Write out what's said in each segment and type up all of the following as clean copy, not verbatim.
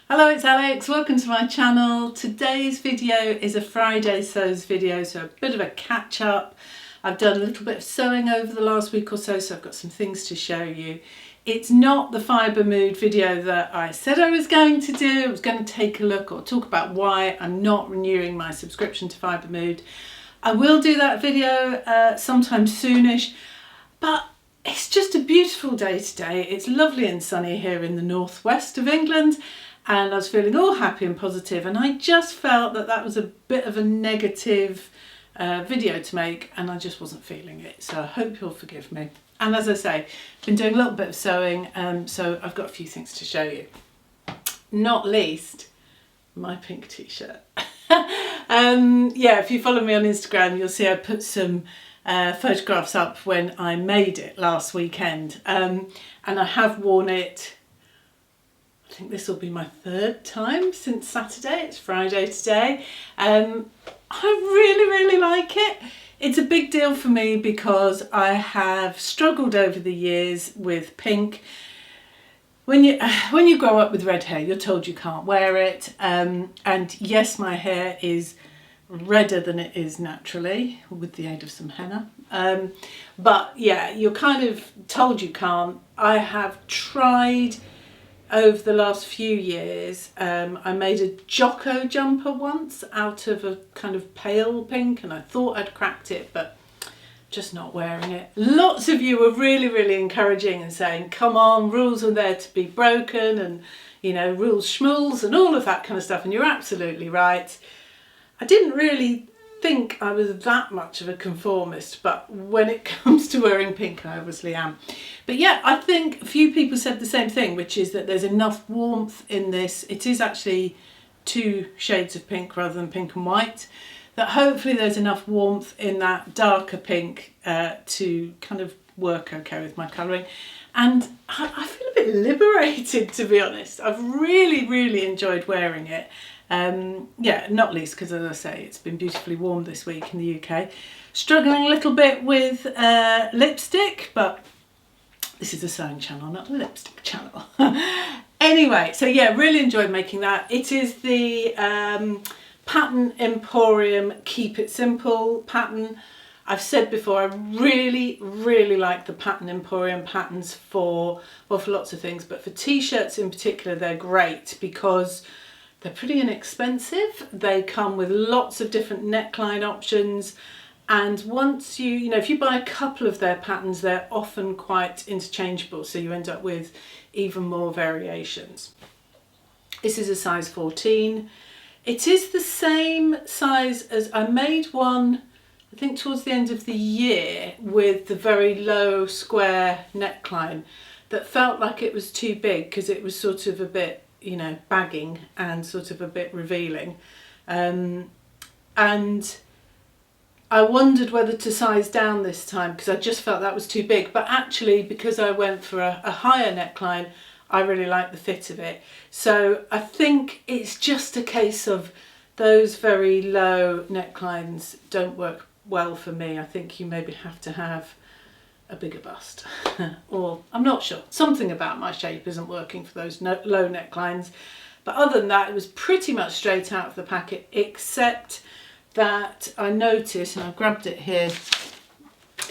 Hello, it's Alex. Welcome to my channel. Today's video is a Friday sews video, so a bit of a catch up. I've done a little bit of sewing over the last week or so, so I've got some things to show you. It's not the Fibremood video that I said I was going to do. I was going to take a look or talk about why I'm not renewing my subscription to Fibremood. I will do that video sometime soonish, but it's just a beautiful day today. It's lovely and sunny here in the northwest of England. And I was feeling all happy and positive, and I just felt that that was a bit of a negative video to make, and I just wasn't feeling it. So I hope you'll forgive me. And as I say, I've been doing a little bit of sewing, so I've got a few things to show you. Not least, my pink t-shirt. Yeah, if you follow me on Instagram, you'll see I put some photographs up when I made it last weekend, and I have worn it. I think this will be my third time since Saturday. It's Friday today. I really like it. It's a big deal for me because I have struggled over the years with pink. When you grow up with red hair, you're told you can't wear it. And yes, my hair is redder than it is naturally with the aid of some henna. But yeah, you're kind of told you can't. I have tried over the last few years. I made a Jocko jumper once out of a kind of pale pink, and I thought I'd cracked it, but just not wearing it. Lots of you were really encouraging and saying, come on, rules are there to be broken, and you know, rules schmools and all of that kind of stuff, and you're absolutely right. I didn't really think I was that much of a conformist, but when it comes to wearing pink, I obviously am. But yeah, I think a few people said the same thing, which is that there's enough warmth in this. It is actually two shades of pink rather than pink and white, that hopefully there's enough warmth in that darker pink to kind of work okay with my colouring. And I feel a bit liberated, to be honest. I've really enjoyed wearing it. Yeah, not least because, as I say, it's been beautifully warm this week in the UK. Struggling a little bit with lipstick, but this is a sewing channel, not a lipstick channel. Anyway, so yeah, really enjoyed making that. It is the pattern Emporium Keep It Simple pattern. I've said before, I really like the pattern Emporium patterns for, well, for lots of things, but for t-shirts in particular, they're great because they're pretty inexpensive. They come with lots of different neckline options, and once you know, if you buy a couple of their patterns, they're often quite interchangeable, so you end up with even more variations. This is a size 14. It is the same size as I made one, I think towards the end of the year, with the very low square neckline that felt like it was too big because it was sort of a bit, you know, bagging and sort of a bit revealing. And I wondered whether to size down this time because I just felt that was too big. But actually, because I went for a higher neckline, I really like the fit of it. So I think it's just a case of those very low necklines don't work well for me. I think you maybe have to have a bigger bust or I'm not sure, something about my shape isn't working for those low necklines. But other than that, it was pretty much straight out of the packet, except that I noticed, and I grabbed it here,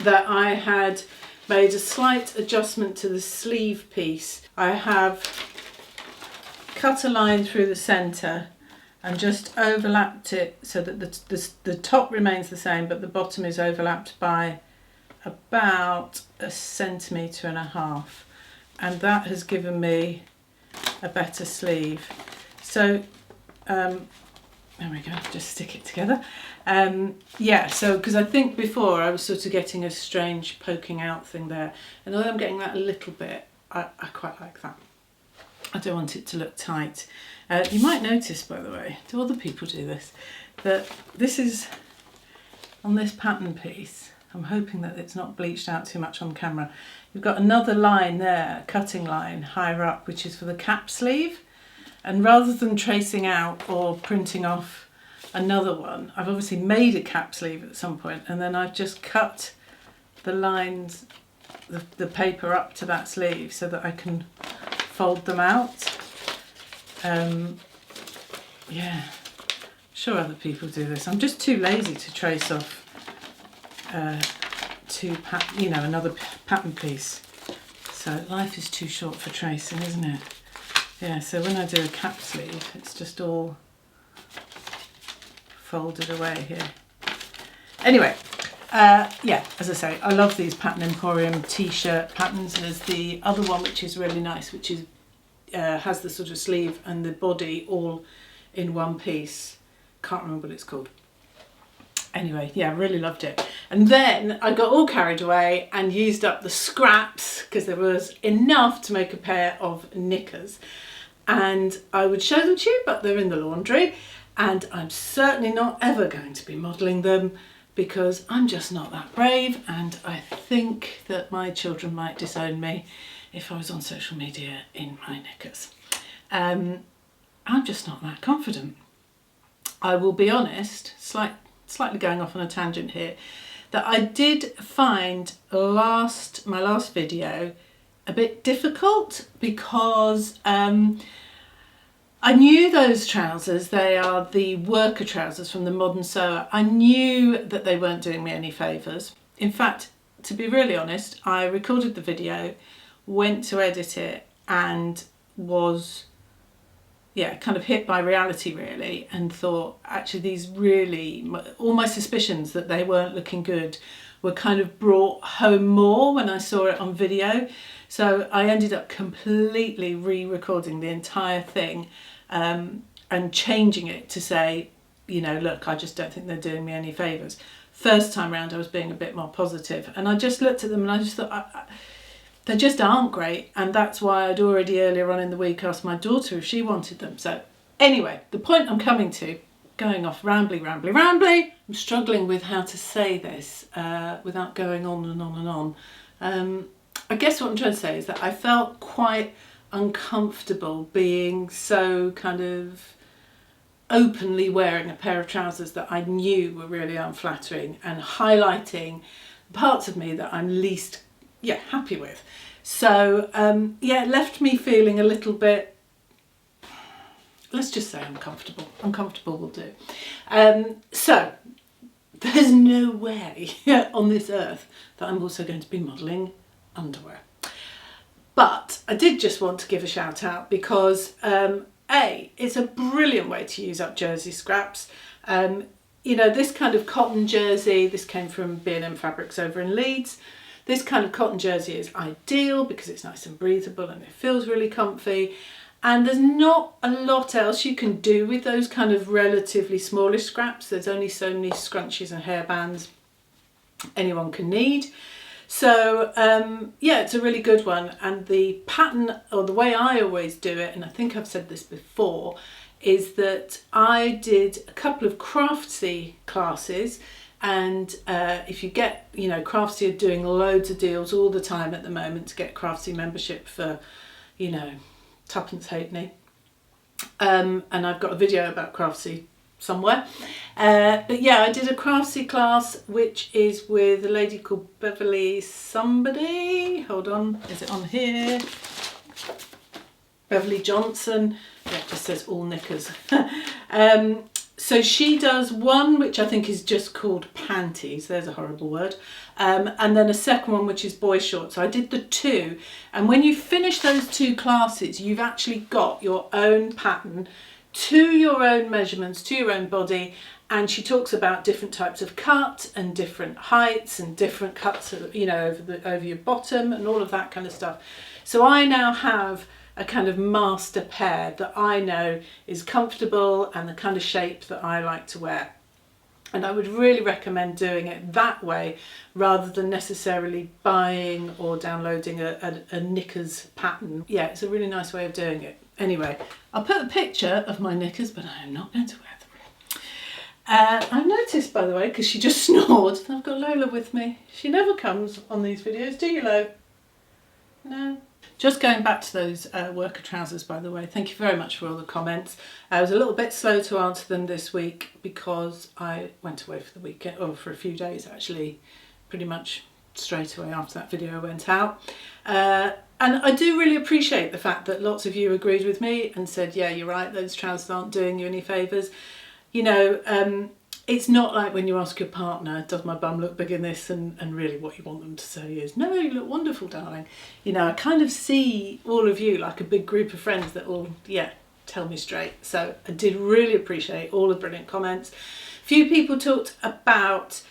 that I had made a slight adjustment to the sleeve piece. I have cut a line through the centre and just overlapped it so that the top remains the same, but the bottom is overlapped by about 1.5 centimetres, and that has given me a better sleeve. So there we go, just stick it together. Yeah, so because I think before I was sort of getting a strange poking out thing there, and although I'm getting that a little bit, I quite like that. I don't want it to look tight. You might notice, by the way, do other people do this, that this is on this pattern piece. I'm hoping that it's not bleached out too much on camera. You've got another line there, a cutting line higher up, which is for the cap sleeve. And rather than tracing out or printing off another one, I've obviously made a cap sleeve at some point, and then I've just cut the lines, the paper up to that sleeve so that I can fold them out. Yeah, I'm sure other people do this. I'm just too lazy to trace off another pattern piece. So life is too short for tracing, isn't it? Yeah, so when I do a cap sleeve, it's just all folded away here. Anyway, yeah, as I say, I love these Pattern Emporium T-shirt patterns. There's the other one which is really nice, which is has the sort of sleeve and the body all in one piece. Can't remember what it's called. Anyway, yeah, I really loved it. And then I got all carried away and used up the scraps because there was enough to make a pair of knickers. And I would show them to you, but they're in the laundry. And I'm certainly not ever going to be modelling them because I'm just not that brave. And I think that my children might disown me if I was on social media in my knickers. I'm just not that confident. I will be honest, slightly going off on a tangent here, that I did find my last video a bit difficult because I knew those trousers, they are the worker trousers from the Modern Sewer. I knew that they weren't doing me any favours. In fact, to be really honest, I recorded the video, went to edit it and was kind of hit by reality really, and thought actually these really, all my suspicions that they weren't looking good were kind of brought home more when I saw it on video. So I ended up completely re-recording the entire thing and changing it to say, you know, look, I just don't think they're doing me any favours. First time round I was being a bit more positive, and I just looked at them and I just thought, they just aren't great, and that's why I'd already earlier on in the week asked my daughter if she wanted them. So anyway, the point I'm coming to, going off rambly, I'm struggling with how to say this without going on and on and on. I guess what I'm trying to say is that I felt quite uncomfortable being so kind of openly wearing a pair of trousers that I knew were really unflattering and highlighting parts of me that I'm least happy with. So it left me feeling a little bit, let's just say uncomfortable. Uncomfortable will do. So there's no way on this earth that I'm also going to be modelling underwear. But I did just want to give a shout out because it's a brilliant way to use up jersey scraps. You know, this kind of cotton jersey, this came from B&M Fabrics over in Leeds. This kind of cotton jersey is ideal because it's nice and breathable and it feels really comfy. And there's not a lot else you can do with those kind of relatively smallish scraps. There's only so many scrunchies and hairbands anyone can need. So it's a really good one. And the pattern, or the way I always do it, and I think I've said this before, is that I did a couple of Craftsy classes. And if you get, you know, Craftsy are doing loads of deals all the time at the moment to get Craftsy membership for, you know, tuppence halfpenny. And I've got a video about Craftsy somewhere. But yeah, I did a Craftsy class, which is with a lady called Beverly somebody. Hold on, is it on here? Beverly Johnson. Yeah, it just says all knickers. So she does one which I think is just called panties, there's a horrible word, and then a second one which is boy shorts. So I did the two, and when you finish those two classes you've actually got your own pattern to your own measurements, to your own body, and she talks about different types of cut and different heights and different cuts, you know, over your bottom and all of that kind of stuff. So I now have a kind of master pair that I know is comfortable and the kind of shape that I like to wear. And I would really recommend doing it that way rather than necessarily buying or downloading a knickers pattern. Yeah, it's a really nice way of doing it. Anyway, I'll put a picture of my knickers, but I am not going to wear them. I noticed, by the way, because she just snored, I've got Lola with me. She never comes on these videos, do you, Lo? No? Just going back to those worker trousers, by the way, thank you very much for all the comments. I was a little bit slow to answer them this week because I went away for the weekend, or for a few days actually, pretty much straight away after that video went out. And I do really appreciate the fact that lots of you agreed with me and said, yeah, you're right, those trousers aren't doing you any favours. You know, it's not like when you ask your partner, does my bum look big in this? And really what you want them to say is, no, you look wonderful, darling. You know, I kind of see all of you like a big group of friends that will, yeah, tell me straight. So I did really appreciate all the brilliant comments. Few people talked about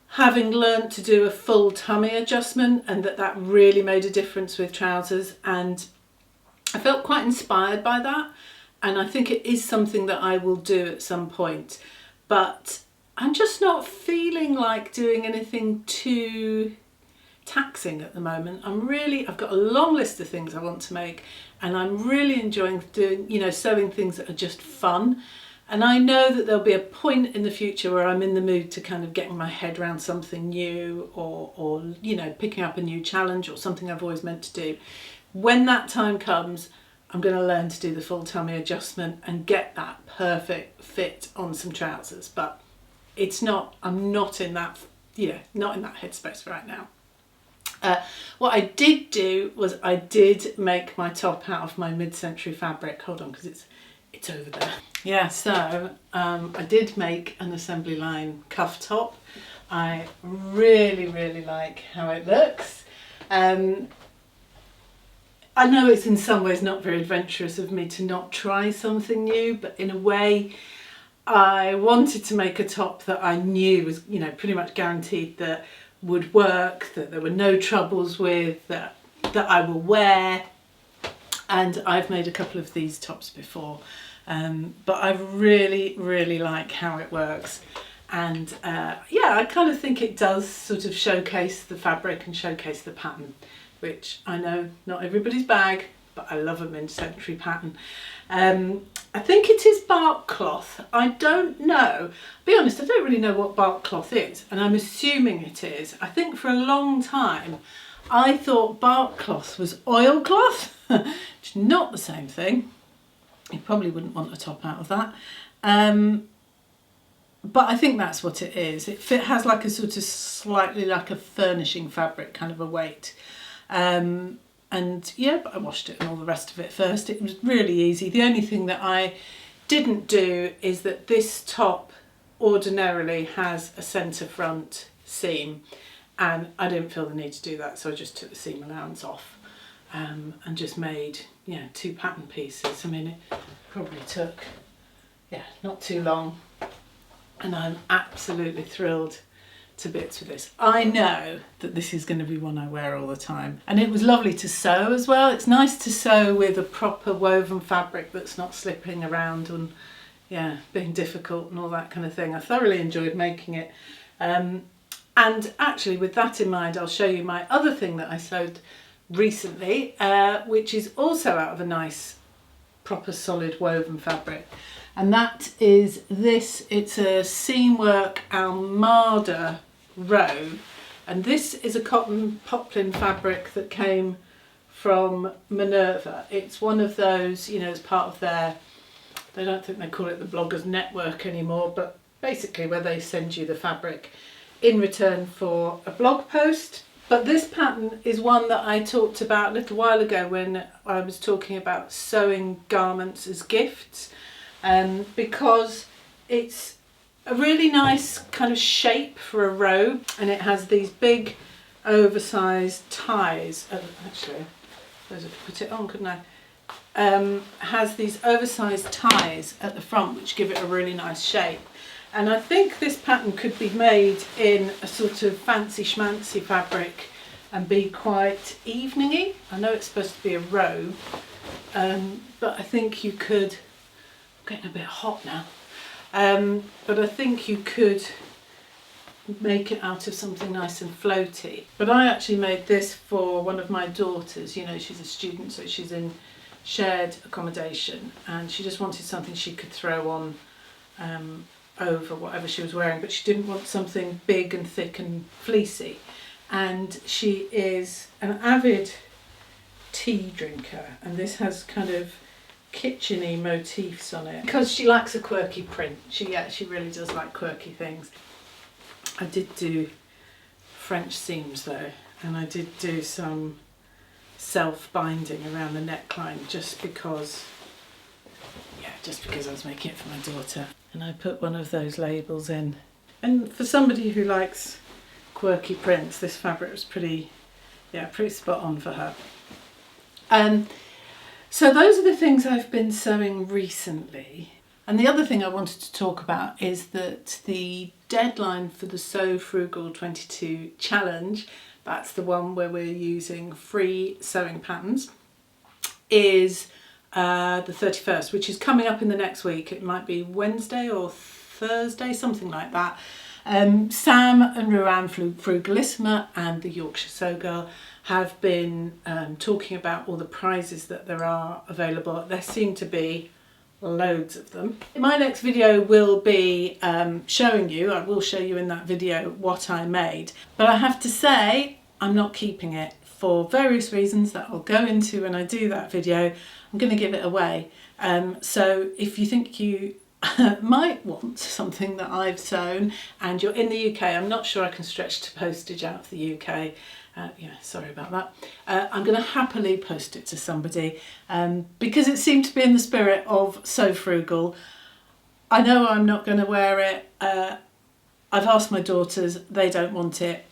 having learnt to do a full tummy adjustment and that really made a difference with trousers, and I felt quite inspired by that, and I think it is something that I will do at some point, but I'm just not feeling like doing anything too taxing at the moment. I've got a long list of things I want to make, and I'm really enjoying doing, you know, sewing things that are just fun. And I know that there'll be a point in the future where I'm in the mood to kind of getting my head around something new, or you know, picking up a new challenge or something I've always meant to do. When that time comes, I'm going to learn to do the full tummy adjustment and get that perfect fit on some trousers. But I'm not in that, you know, not in that headspace right now. What I did do was I did make my top out of my mid-century fabric. Hold on, because it's over there. Yeah, so I did make an assembly line cuff top. I really, really like how it looks. I know it's in some ways not very adventurous of me to not try something new, but in a way I wanted to make a top that I knew was, you know, pretty much guaranteed that would work, that there were no troubles with, that I will wear. And I've made a couple of these tops before. But I really, really like how it works, and yeah, I kind of think it does sort of showcase the fabric and showcase the pattern, which I know not everybody's bag, but I love a mid-century pattern. I think it is bark cloth. I don't know, I'll be honest, I don't really know what bark cloth is, and I'm assuming it is. I think for a long time I thought bark cloth was oilcloth, which is not the same thing. You probably wouldn't want a top out of that, but I think that's what it is. It has like a sort of slightly like a furnishing fabric kind of a weight, and yeah, but I washed it and all the rest of it first. It was really easy. The only thing that I didn't do is that this top ordinarily has a centre front seam, and I didn't feel the need to do that, so I just took the seam allowance off. And just made, yeah, 2 pattern pieces. I mean, it probably took, yeah, not too long, and I'm absolutely thrilled to bits with this. I know that this is going to be one I wear all the time, and it was lovely to sew as well. It's nice to sew with a proper woven fabric that's not slipping around and, yeah, being difficult and all that kind of thing. I thoroughly enjoyed making it, and actually with that in mind, I'll show you my other thing that I sewed recently, which is also out of a nice proper solid woven fabric, and that is this. It's a Seamwork Almada Robe, and this is a cotton poplin fabric that came from Minerva. It's one of those, you know, it's part of their, they don't think they call it the bloggers network anymore, but basically where they send you the fabric in return for a blog post. But this pattern is one that I talked about a little while ago when I was talking about sewing garments as gifts, because it's a really nice kind of shape for a robe, and it has these big oversized ties. Actually, I suppose I could put it on, couldn't I? Has these oversized ties at the front which give it a really nice shape. And I think this pattern could be made in a sort of fancy schmancy fabric and be quite evening-y. I know it's supposed to be a robe, but I think you could, I'm getting a bit hot now, but I think you could make it out of something nice and floaty. But I actually made this for one of my daughters. You know, she's a student, so she's in shared accommodation, and she just wanted something she could throw on over whatever she was wearing, but she didn't want something big and thick and fleecy. And she is an avid tea drinker, and this has kind of kitchen-y motifs on it because she likes a quirky print. She really does like quirky things. I did do French seams though, and I did do some self-binding around the neckline just because I was making it for my daughter. And I put one of those labels in. And for somebody who likes quirky prints, this fabric was pretty spot on for her. So those are the things I've been sewing recently. And the other thing I wanted to talk about is that the deadline for the Sew Frugal 22 challenge, that's the one where we're using free sewing patterns, is the 31st, which is coming up in the next week. It might be Wednesday or Thursday, something like that. Sam and Ruan Frugalissima and the Yorkshire Sew Girl have been talking about all the prizes that there are available. There seem to be loads of them. My next video will be showing you, I will show you in that video what I made, but I have to say I'm not keeping it for various reasons that I'll go into when I do that video. I'm going to give it away. So if you think you might want something that I've sewn and you're in the UK, I'm not sure I can stretch to postage out of the UK. Sorry about that. I'm going to happily post it to somebody because it seemed to be in the spirit of Sew Frugal. I know I'm not going to wear it. I've asked my daughters, they don't want it.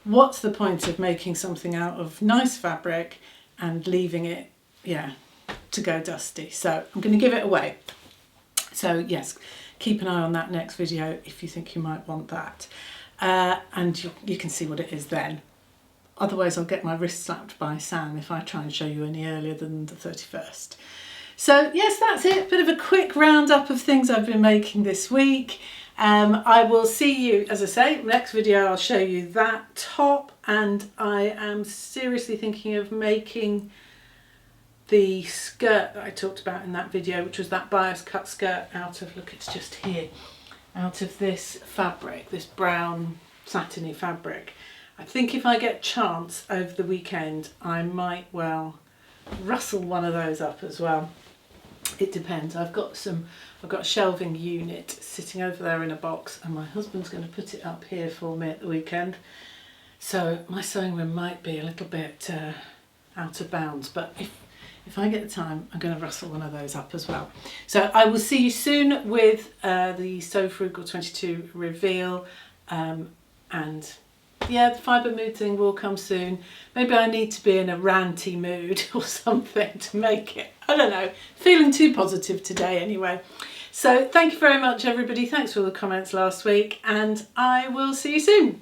What's the point of making something out of nice fabric and leaving it, to go dusty? So I'm going to give it away. So yes, keep an eye on that next video if you think you might want that. And you can see what it is then. Otherwise I'll get my wrist slapped by Sam if I try and show you any earlier than the 31st. So yes, that's it. Bit of a quick roundup of things I've been making this week. I will see you, as I say, next video I'll show you that top, and I am seriously thinking of making the skirt that I talked about in that video, which was that bias cut skirt out of, look, it's just here, out of this fabric, this brown satiny fabric. I think if I get a chance over the weekend, I might well rustle one of those up as well. It depends. I've got a shelving unit sitting over there in a box, and my husband's going to put it up here for me at the weekend. So my sewing room might be a little bit out of bounds, but if I get the time, I'm going to rustle one of those up as well. So I will see you soon with the Sew Frugal 22 reveal, and yeah, the Fibremood thing will come soon. Maybe I need to be in a ranty mood or something to make it. I don't know. Feeling too positive today anyway. So thank you very much, everybody. Thanks for all the comments last week, and I will see you soon.